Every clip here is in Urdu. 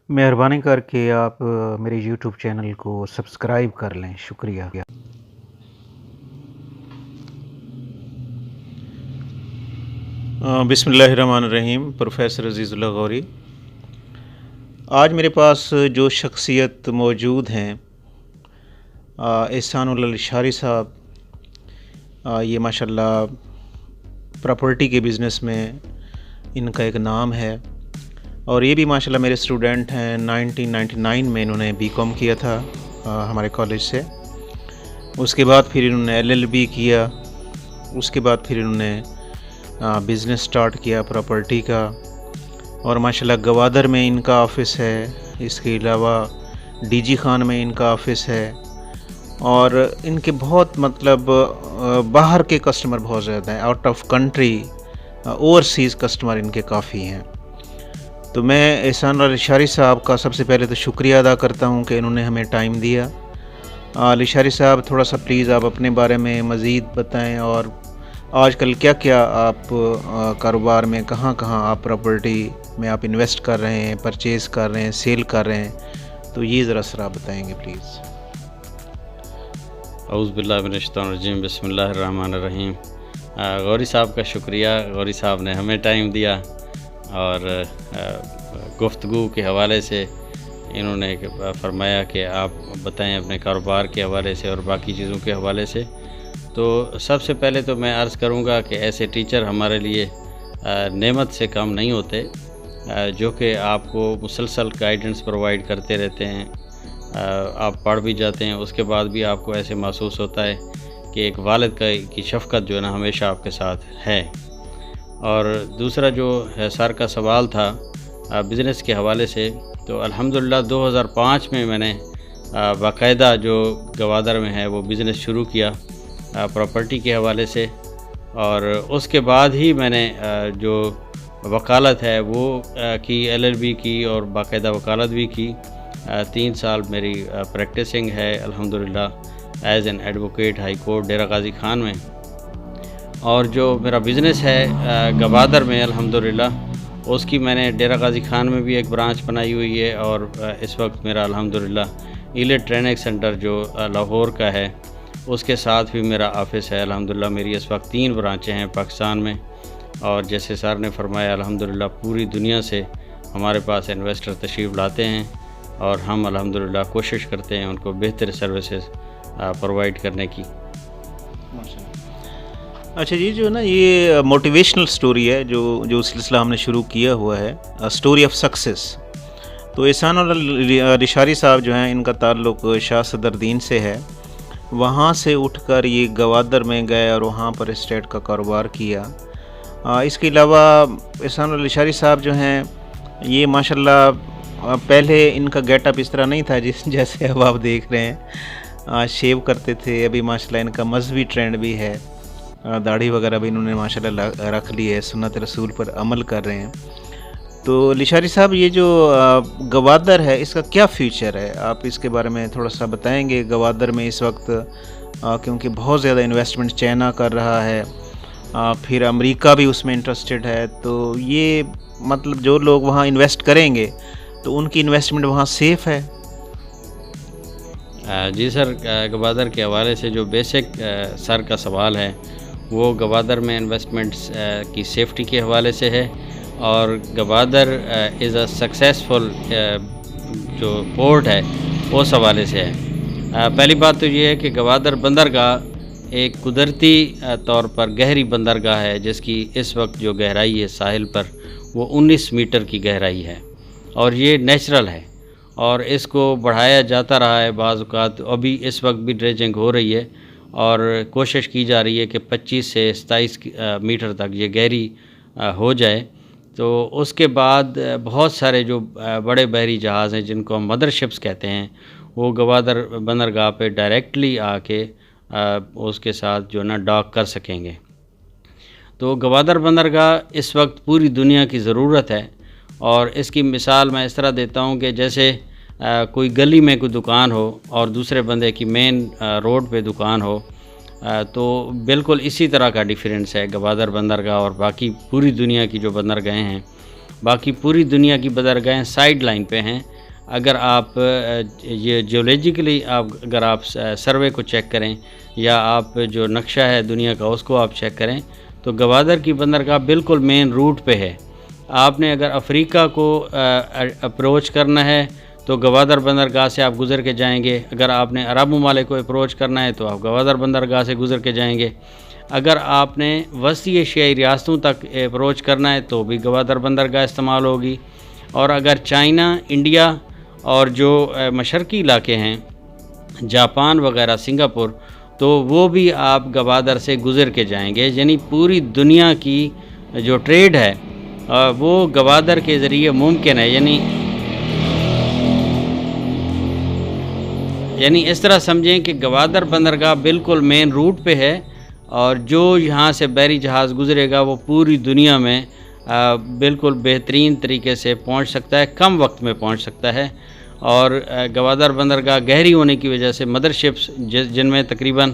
مہربانی کر کے آپ میرے یوٹیوب چینل کو سبسکرائب کر لیں، شکریہ۔ بسم اللہ الرحمن الرحیم۔ پروفیسر عزیز اللہ غوری، آج میرے پاس جو شخصیت موجود ہیں احسان اللہ الاشاری صاحب، یہ ماشاءاللہ پراپرٹی کے بزنس میں ان کا ایک نام ہے، اور یہ بھی ماشاءاللہ میرے اسٹوڈنٹ ہیں۔ 1999 میں انہوں نے BCom کیا تھا ہمارے کالج سے، اس کے بعد پھر انہوں نے LLB کیا، اس کے بعد پھر انہوں نے بزنس سٹارٹ کیا پراپرٹی کا، اور ماشاءاللہ گوادر میں ان کا آفس ہے، اس کے علاوہ DG خان میں ان کا آفس ہے، اور ان کے بہت باہر کے کسٹمر بہت زیادہ ہیں، out of country overseas customer ان کے کافی ہیں۔ تو میں احسان اللہ الاشاری صاحب کا سب سے پہلے تو شکریہ ادا کرتا ہوں کہ انہوں نے ہمیں ٹائم دیا۔ الاشاری صاحب، تھوڑا سا پلیز آپ اپنے بارے میں مزید بتائیں، اور آج کل کیا کیا آپ کاروبار میں کہاں آپ پراپرٹی میں آپ انویسٹ کر رہے ہیں، پرچیز کر رہے ہیں، سیل کر رہے ہیں، تو یہ ذرا سر بتائیں گے پلیز۔ اعوذ باللہ من الشیطان الرجیم، بسم اللہ الرحمن الرحیم۔ غوری صاحب کا شکریہ، غوری صاحب نے ہمیں ٹائم دیا، اور گفتگو کے حوالے سے انہوں نے فرمایا کہ آپ بتائیں اپنے کاروبار کے حوالے سے اور باقی چیزوں کے حوالے سے۔ تو سب سے پہلے تو میں عرض کروں گا کہ ایسے ٹیچر ہمارے لیے نعمت سے کم نہیں ہوتے، جو کہ آپ کو مسلسل گائیڈنس پرووائڈ کرتے رہتے ہیں۔ آپ پڑھ بھی جاتے ہیں، اس کے بعد بھی آپ کو ایسے محسوس ہوتا ہے کہ ایک والد کی شفقت جو ہے نا ہمیشہ آپ کے ساتھ ہے۔ اور دوسرا جو سر کا سوال تھا بزنس کے حوالے سے، تو الحمدللہ 2005 میں میں نے باقاعدہ جو گوادر میں ہے وہ بزنس شروع کیا پراپرٹی کے حوالے سے، اور اس کے بعد ہی میں نے جو وکالت ہے وہ کی، LLB کی، اور باقاعدہ وکالت بھی کی۔ 3 سال میری پریکٹسنگ ہے الحمدللہ as an advocate High Court Dera Ghazi Khan میں۔ اور جو میرا بزنس ہے گوادر میں الحمدللہ، اس کی میں نے ڈیرہ غازی خان میں بھی ایک برانچ بنائی ہوئی ہے، اور اس وقت میرا الحمدللہ ایلیٹ ٹریننگ سینٹر جو لاہور کا ہے اس کے ساتھ بھی میرا آفس ہے۔ الحمدللہ میری اس وقت 3 برانچیں ہیں پاکستان میں، اور جیسے سر نے فرمایا الحمدللہ پوری دنیا سے ہمارے پاس انویسٹر تشریف لاتے ہیں، اور ہم الحمدللہ کوشش کرتے ہیں ان کو بہتر سروسز پرووائڈ کرنے کی۔ اچھا جی، جو نا یہ موٹیویشنل سٹوری ہے جو سلسلہ ہم نے شروع کیا ہوا ہے، سٹوری آف سکسیس، تو احسان اللہ الاشاری صاحب جو ہیں ان کا تعلق شاہ صدر دین سے ہے۔ وہاں سے اٹھ کر یہ گوادر میں گئے اور وہاں پر اسٹیٹ کا کاروبار کیا۔ اس کے علاوہ احسان اللہ الاشاری صاحب جو ہیں یہ ماشاءاللہ پہلے ان کا گیٹ اپ اس طرح نہیں تھا جیسے اب آپ دیکھ رہے ہیں، شیو کرتے تھے۔ ابھی ماشاءاللہ ان کا مذہبی ٹرینڈ بھی ہے، داڑھی وغیرہ بھی انہوں نے ماشاءاللہ رکھ لی ہے، سنت رسول پر عمل کر رہے ہیں۔ تو الاشاری صاحب، یہ جو گوادر ہے اس کا کیا فیوچر ہے؟ آپ اس کے بارے میں تھوڑا سا بتائیں گے۔ گوادر میں اس وقت کیونکہ بہت زیادہ انویسٹمنٹ چائنا کر رہا ہے، پھر امریکہ بھی اس میں انٹرسٹڈ ہے، تو یہ جو لوگ وہاں انویسٹ کریں گے تو ان کی انویسٹمنٹ وہاں سیف ہے؟ جی سر، گوادر کے حوالے سے جو بیسک سر کا سوال ہے وہ گوادر میں انویسٹمنٹس کی سیفٹی کے حوالے سے ہے، اور گوادر از اے سکسیسفل جو پورٹ ہے اس حوالے سے ہے۔ پہلی بات تو یہ ہے کہ گوادر بندرگاہ ایک قدرتی طور پر گہری بندرگاہ ہے، جس کی اس وقت جو گہرائی ہے ساحل پر وہ 19 میٹر کی گہرائی ہے، اور یہ نیچرل ہے، اور اس کو بڑھایا جاتا رہا ہے۔ بعض اوقات ابھی اس وقت بھی ڈریجنگ ہو رہی ہے، اور کوشش کی جا رہی ہے کہ 25 سے 27 میٹر تک یہ گہری ہو جائے۔ تو اس کے بعد بہت سارے جو بڑے بحری جہاز ہیں جن کو ہم مدر شپس کہتے ہیں، وہ گوادر بندرگاہ پہ ڈائریکٹلی آ کے اس کے ساتھ جو نا ڈاک کر سکیں گے۔ تو گوادر بندرگاہ اس وقت پوری دنیا کی ضرورت ہے، اور اس کی مثال میں اس طرح دیتا ہوں کہ جیسے کوئی گلی میں کوئی دکان ہو اور دوسرے بندے کی مین روڈ پہ دکان ہو، تو بالکل اسی طرح کا ڈیفرنس ہے گوادر بندرگاہ اور باقی پوری دنیا کی جو بندرگاہیں ہیں۔ باقی پوری دنیا کی بندرگاہیں سائیڈ لائن پہ ہیں، اگر آپ یہ جیولوجیکلی اگر آپ سروے کو چیک کریں یا آپ جو نقشہ ہے دنیا کا اس کو آپ چیک کریں تو گوادر کی بندرگاہ بالکل مین روٹ پہ ہے. آپ نے اگر افریقہ کو اپروچ کرنا ہے تو گوادر بندرگاہ سے آپ گزر کے جائیں گے. اگر آپ نے عرب ممالک کو اپروچ کرنا ہے تو آپ گوادر بندرگاہ سے گزر کے جائیں گے. اگر آپ نے وسطی ایشیائی ریاستوں تک اپروچ کرنا ہے تو بھی گوادر بندرگاہ استعمال ہوگی. اور اگر چائنا، انڈیا اور جو مشرقی علاقے ہیں جاپان وغیرہ، سنگاپور، تو وہ بھی آپ گوادر سے گزر کے جائیں گے. یعنی پوری دنیا کی جو ٹریڈ ہے وہ گوادر کے ذریعے ممکن ہے. یعنی اس طرح سمجھیں کہ گوادر بندرگاہ بالکل مین روٹ پہ ہے اور جو یہاں سے بحری جہاز گزرے گا وہ پوری دنیا میں بالکل بہترین طریقے سے پہنچ سکتا ہے، کم وقت میں پہنچ سکتا ہے. اور گوادر بندرگاہ گہری ہونے کی وجہ سے مدر شپس جن میں تقریباً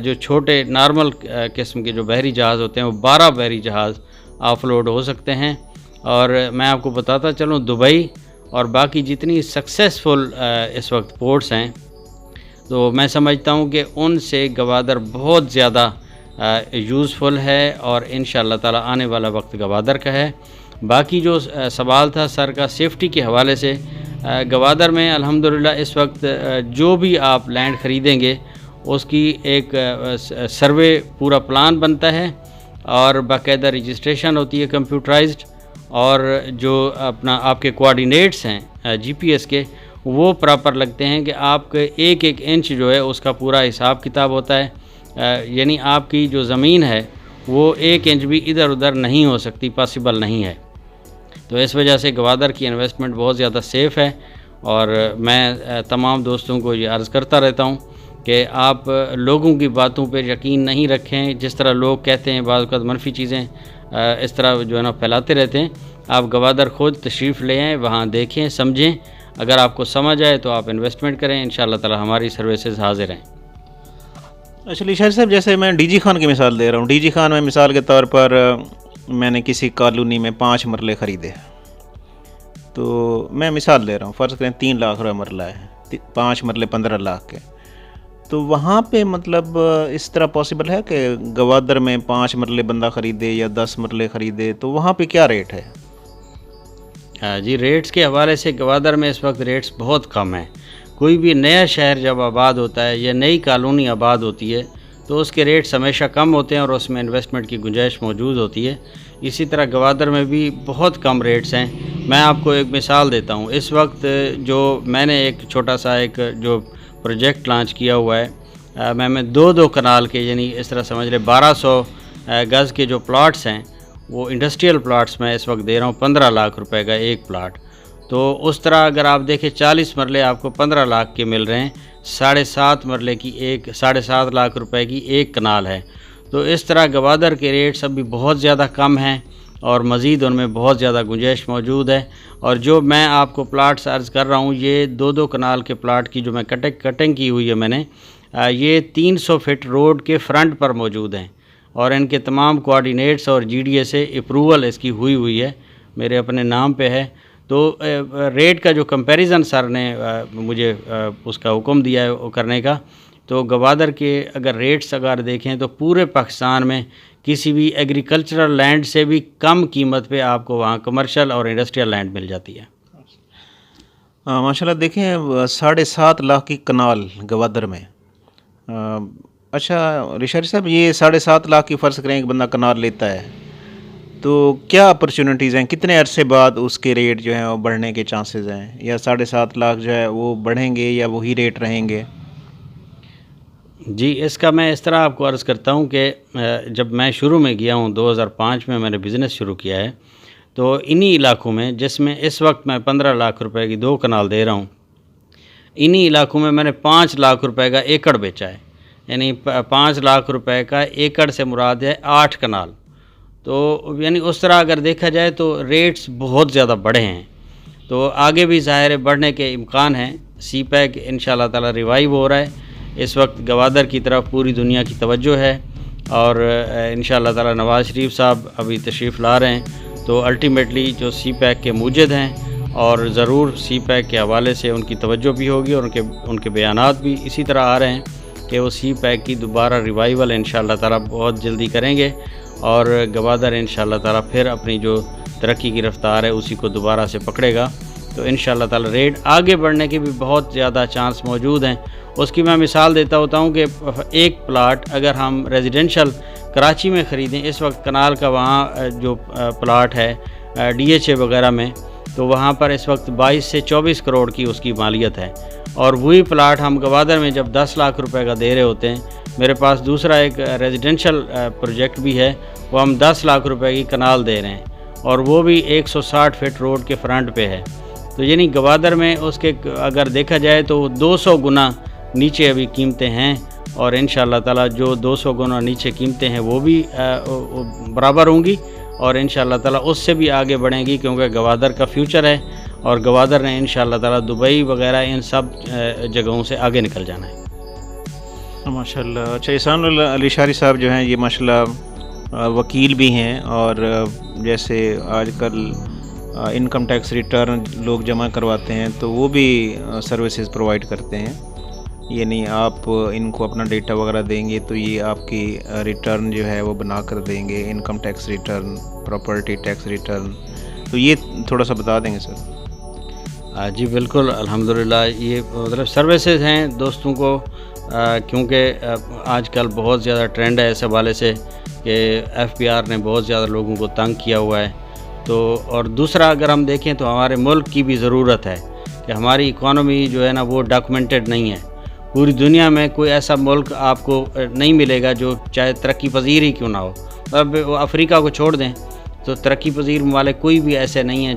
جو چھوٹے نارمل قسم کے جو بحری جہاز ہوتے ہیں وہ 12 بحری جہاز آف لوڈ ہو سکتے ہیں. اور میں آپ کو بتاتا چلوں دبئی اور باقی جتنی سکسیسفل اس وقت پورٹس ہیں تو میں سمجھتا ہوں کہ ان سے گوادر بہت زیادہ یوزفل ہے اور انشاءاللہ تعالی آنے والا وقت گوادر کا ہے. باقی جو سوال تھا سر کا سیفٹی کے حوالے سے، گوادر میں الحمدللہ اس وقت جو بھی آپ لینڈ خریدیں گے اس کی ایک سروے پورا پلان بنتا ہے اور باقاعدہ رجسٹریشن ہوتی ہے کمپیوٹرائزڈ، اور جو آپ کے کوآرڈینیٹس ہیں جی پی ایس کے وہ پراپر لگتے ہیں کہ آپ کے ایک ایک انچ جو ہے اس کا پورا حساب کتاب ہوتا ہے. یعنی آپ کی جو زمین ہے وہ 1 انچ بھی ادھر ادھر نہیں ہو سکتی، پاسبل نہیں ہے. تو اس وجہ سے گوادر کی انویسٹمنٹ بہت زیادہ سیف ہے. اور میں تمام دوستوں کو یہ عرض کرتا رہتا ہوں کہ آپ لوگوں کی باتوں پہ یقین نہیں رکھیں. جس طرح لوگ کہتے ہیں بعض اوقات منفی چیزیں اس طرح جو ہے نا پھیلاتے رہتے ہیں. آپ گوادر خود تشریف لے آئیں، وہاں دیکھیں، سمجھیں. اگر آپ کو سمجھ آئے تو آپ انویسٹمنٹ کریں، انشاءاللہ تعالی ہماری سروسز حاضر ہیں. اچھا علی شاہ صاحب، جیسے میں ڈی جی خان کی مثال دے رہا ہوں. ڈی جی خان میں مثال کے طور پر میں نے کسی کالونی میں 5 مرلے خریدے، تو میں مثال دے رہا ہوں، فرض کریں 3 لاکھ روپے مرلہ ہے، 5 مرلے 15 لاکھ کے. تو وہاں پہ مطلب اس طرح پاسبل ہے کہ گوادر میں 5 مرلے بندہ خریدے یا 10 مرلے خریدے، تو وہاں پہ کیا ریٹ ہے؟ جی ریٹس کے حوالے سے گوادر میں اس وقت ریٹس بہت کم ہیں. کوئی بھی نیا شہر جب آباد ہوتا ہے یا نئی کالونی آباد ہوتی ہے تو اس کے ریٹس ہمیشہ کم ہوتے ہیں اور اس میں انویسٹمنٹ کی گنجائش موجود ہوتی ہے. اسی طرح گوادر میں بھی بہت کم ریٹس ہیں. میں آپ کو ایک مثال دیتا ہوں. اس وقت جو میں نے ایک چھوٹا سا ایک جو پروجیکٹ لانچ کیا ہوا ہے، میں 2 کنال کے، یعنی اس طرح سمجھ لیں 1200 گز کے جو پلاٹس ہیں وہ انڈسٹریل پلاٹس میں اس وقت دے رہا ہوں 15 لاکھ روپے کا ایک پلاٹ. تو اس طرح اگر آپ دیکھیں 40 مرلے آپ کو 15 لاکھ کے مل رہے ہیں، 7.5 مرلے کی 7.5 لاکھ روپے کی ایک کنال ہے. تو اس طرح گوادر کے ریٹس ابھی بہت زیادہ کم ہیں اور مزید ان میں بہت زیادہ گنجائش موجود ہے. اور جو میں آپ کو پلاٹس عرض کر رہا ہوں، یہ 2 کنال کے پلاٹ کی جو میں کٹنگ کی ہوئی ہے میں نے، یہ 300 فٹ روڈ کے فرنٹ پر موجود ہیں اور ان کے تمام کوآرڈینیٹس اور جی ڈی اے سے اپروول اس کی ہوئی ہے، میرے اپنے نام پہ ہے. تو ریٹ کا جو کمپیریزن سر نے مجھے اس کا حکم دیا ہے کرنے کا، تو گوادر کے اگر ریٹس اگر دیکھیں تو پورے پاکستان میں کسی بھی ایگریکلچرل لینڈ سے بھی کم قیمت پہ آپ کو وہاں کمرشل اور انڈسٹریل لینڈ مل جاتی ہے. ماشاءاللہ دیکھیں 7.5 لاکھ کی کنال گوادر میں. اچھا رشاد صاحب، یہ 7.5 لاکھ کی فرض کریں ایک بندہ کنال لیتا ہے تو کیا اپرچونیٹیز ہیں؟ کتنے عرصے بعد اس کے ریٹ جو ہیں وہ بڑھنے کے چانسز ہیں، یا 7.5 لاکھ جو ہے وہ بڑھیں گے یا وہی ریٹ رہیں گے؟ جی اس کا میں اس طرح آپ کو عرض کرتا ہوں کہ جب میں شروع میں گیا ہوں 2005 میں نے بزنس شروع کیا ہے، تو انہی علاقوں میں جس میں اس وقت میں 15 لاکھ روپے کی 2 کنال دے رہا ہوں، انہی علاقوں میں نے 5 لاکھ روپے کا ایکڑ بیچا ہے. یعنی 5 لاکھ روپے کا ایکڑ سے مراد ہے 8 کنال. تو یعنی اس طرح اگر دیکھا جائے تو ریٹس بہت زیادہ بڑھے ہیں. تو آگے بھی ظاہر بڑھنے کے امکان ہیں. سی پیک انشاءاللہ تعالی ریوائیو ہو رہا ہے. اس وقت گوادر کی طرف پوری دنیا کی توجہ ہے اور انشاءاللہ تعالی نواز شریف صاحب ابھی تشریف لا رہے ہیں. تو الٹیمیٹلی جو سی پیک کے موجد ہیں اور ضرور سی پیک کے حوالے سے ان کی توجہ بھی ہوگی اور ان کے بیانات بھی اسی طرح آ رہے ہیں کہ وہ سی پیک کی دوبارہ ریوائیول انشاءاللہ تعالیٰ بہت جلدی کریں گے اور گوادر انشاءاللہ تعالیٰ پھر اپنی جو ترقی کی رفتار ہے اسی کو دوبارہ سے پکڑے گا. تو انشاءاللہ تعالیٰ ریٹ آگے بڑھنے کے بھی بہت زیادہ چانس موجود ہیں. اس کی میں مثال دیتا ہوتا ہوں کہ ایک پلاٹ اگر ہم ریزیڈنشل کراچی میں خریدیں، اس وقت کنال کا وہاں جو پلاٹ ہے DHA وغیرہ میں، تو وہاں پر اس وقت 22 سے 24 کروڑ کی اس کی مالیت ہے. اور وہی پلاٹ ہم گوادر میں جب 10 لاکھ روپے کا دے رہے ہوتے ہیں، میرے پاس دوسرا ایک ریزیڈنشل پروجیکٹ بھی ہے، وہ ہم 10 لاکھ روپے کی کنال دے رہے ہیں اور وہ بھی 160 فٹ روڈ کے فرنٹ پہ ہے. تو یعنی گوادر میں اس کے اگر دیکھا جائے تو 200 گنا نیچے ابھی قیمتیں ہیں اور انشاءاللہ تعالیٰ جو 200 گنا نیچے قیمتیں ہیں وہ بھی برابر ہوں گی اور انشاءاللہ تعالیٰ اس سے بھی آگے بڑھیں گی، کیونکہ گوادر کا فیوچر ہے اور گوادر نے انشاءاللہ تعالیٰ دبئی وغیرہ ان سب جگہوں سے آگے نکل جانا ہے. ماشاءاللہ. اچھا، احسان علی اشاری صاحب جو ہیں یہ ماشاءاللہ وکیل بھی ہیں اور جیسے آج کل انکم ٹیکس ریٹرن لوگ جمع کرواتے ہیں تو وہ بھی سروسز پرووائڈ کرتے ہیں. یعنی آپ ان کو اپنا ڈیٹا وغیرہ دیں گے تو یہ آپ کی ریٹرن جو ہے وہ بنا کر دیں گے، income tax return, property tax return. تو یہ تھوڑا سا بتا دیں گے سر؟ جی بالکل، الحمدللہ یہ مطلب سروسز ہیں دوستوں کو، کیونکہ آج کل بہت زیادہ ٹرینڈ ہے اس حوالے سے کہ FBR نے بہت زیادہ لوگوں کو تنگ کیا ہوا ہے. تو اور دوسرا اگر ہم دیکھیں تو ہمارے ملک کی بھی ضرورت ہے کہ ہماری اکانومی جو ہے نا وہ ڈاکومنٹڈ نہیں ہے. پوری دنیا میں کوئی ایسا ملک آپ کو نہیں ملے گا جو چاہے ترقی پذیر ہی کیوں نہ ہو. اب افریقہ کو چھوڑ دیں تو ترقی پذیر ممالک کوئی بھی ایسے نہیں ہیں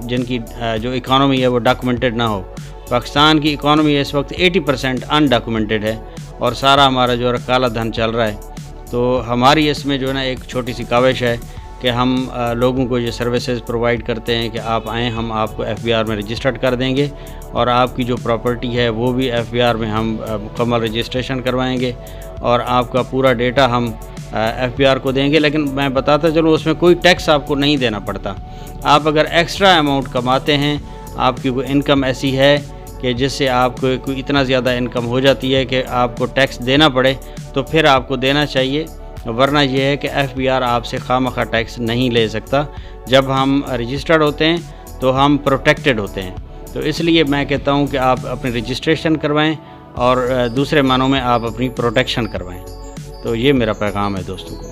جن کی جو اکانومی ہے وہ ڈاکومنٹڈ نہ ہو. پاکستان کی اکانومی اس وقت 80% ان ڈاکومنٹڈ ہے اور سارا ہمارا جو کالا دھن چل رہا ہے. تو ہماری اس میں جو ہے نا ایک چھوٹی سی کاوش ہے کہ ہم لوگوں کو یہ سروسز پرووائڈ کرتے ہیں کہ آپ آئیں، ہم آپ کو FBR میں رجسٹرڈ کر دیں گے اور آپ کی جو پراپرٹی ہے وہ بھی FBR میں ہم مکمل رجسٹریشن کروائیں گے اور آپ کا پورا ڈیٹا ہم FBR کو دیں گے. لیکن میں بتاتا چلوں اس میں کوئی ٹیکس آپ کو نہیں دینا پڑتا. آپ اگر ایکسٹرا اماؤنٹ کماتے ہیں، آپ کی کوئی انکم ایسی ہے کہ جس سے آپ کو کوئی اتنا زیادہ انکم ہو جاتی ہے کہ آپ کو ٹیکس دینا پڑے، تو پھر آپ کو دینا چاہیے، ورنہ یہ ہے کہ FBR آپ سے خواہ ٹیکس نہیں لے سکتا. جب ہم رجسٹرڈ ہوتے ہیں تو ہم پروٹیکٹڈ ہوتے ہیں. تو اس لیے میں کہتا ہوں کہ آپ اپنی رجسٹریشن کروائیں اور دوسرے معنوں میں آپ اپنی پروٹیکشن کروائیں. تو یہ میرا پیغام ہے دوستوں کو.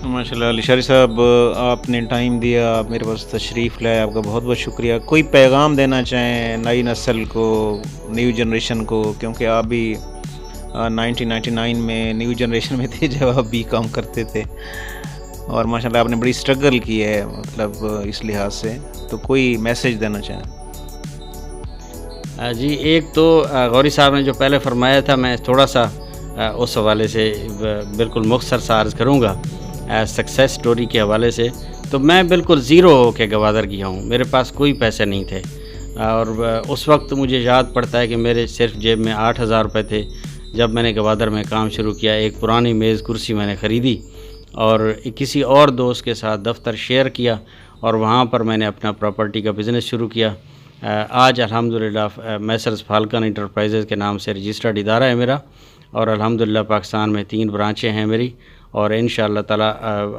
ماشاءاللہ علی اشاری صاحب، آپ نے ٹائم دیا، آپ میرے پاس تشریف لائے، آپ کا بہت بہت شکریہ. کوئی پیغام دینا چاہیں نئی نسل کو، نیو جنریشن کو، کیونکہ آپ بھی 1999 میں نیو جنریشن میں تھے جب آپ BCom کرتے تھے اور ماشاءاللہ آپ نے بڑی اسٹرگل کی ہے مطلب اس لحاظ سے، تو کوئی میسیج دینا چاہیں؟ جی ایک تو غوری صاحب نے جو پہلے فرمایا تھا، میں تھوڑا سا اس حوالے سے بالکل مختصر سا عرض کروں گا سکسیس سٹوری کے حوالے سے. تو میں بالکل زیرو ہو کے گوادر گیا ہوں، میرے پاس کوئی پیسے نہیں تھے اور اس وقت مجھے یاد پڑتا ہے کہ میرے صرف جیب میں 8,000 روپے تھے جب میں نے گوادر میں کام شروع کیا. ایک پرانی میز کرسی میں نے خریدی اور کسی اور دوست کے ساتھ دفتر شیئر کیا اور وہاں پر میں نے اپنا پراپرٹی کا بزنس شروع کیا. آج الحمدللہ میسرز فالکن انٹرپرائزز کے نام سے رجسٹرڈ ادارہ ہے میرا اور الحمدللہ پاکستان میں 3 برانچیں ہیں میری اور انشاءاللہ تعالی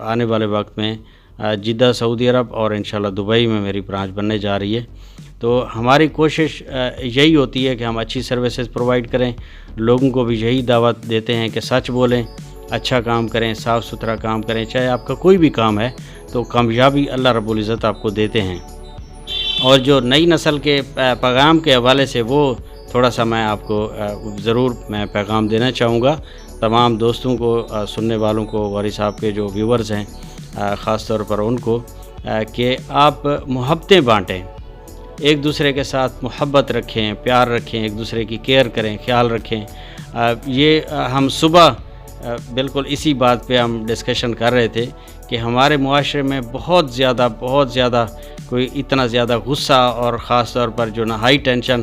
آنے والے وقت میں جدہ سعودی عرب اور انشاءاللہ دبئی میں میری برانچ بننے جا رہی ہے. تو ہماری کوشش یہی ہوتی ہے کہ ہم اچھی سروسز پرووائڈ کریں، لوگوں کو بھی یہی دعوت دیتے ہیں کہ سچ بولیں، اچھا کام کریں، صاف ستھرا کام کریں. چاہے آپ کا کوئی بھی کام ہے تو کامیابی اللہ رب العزت آپ کو دیتے ہیں. اور جو نئی نسل کے پیغام کے حوالے سے وہ تھوڑا سا میں آپ کو ضرور میں پیغام دینا چاہوں گا تمام دوستوں کو، سننے والوں کو، غوری صاحب کے جو ویورز ہیں خاص طور پر ان کو، کہ آپ محبتیں بانٹیں، ایک دوسرے کے ساتھ محبت رکھیں، پیار رکھیں، ایک دوسرے کی کیئر کریں، خیال رکھیں. یہ ہم صبح بالکل اسی بات پہ ہم ڈسکشن کر رہے تھے کہ ہمارے معاشرے میں بہت زیادہ کوئی اتنا زیادہ غصہ اور خاص طور پر جو نا ہائی ٹینشن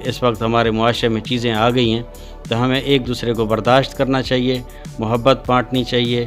اس وقت ہمارے معاشرے میں چیزیں آ گئی ہیں. تو ہمیں ایک دوسرے کو برداشت کرنا چاہیے، محبت بانٹنی چاہیے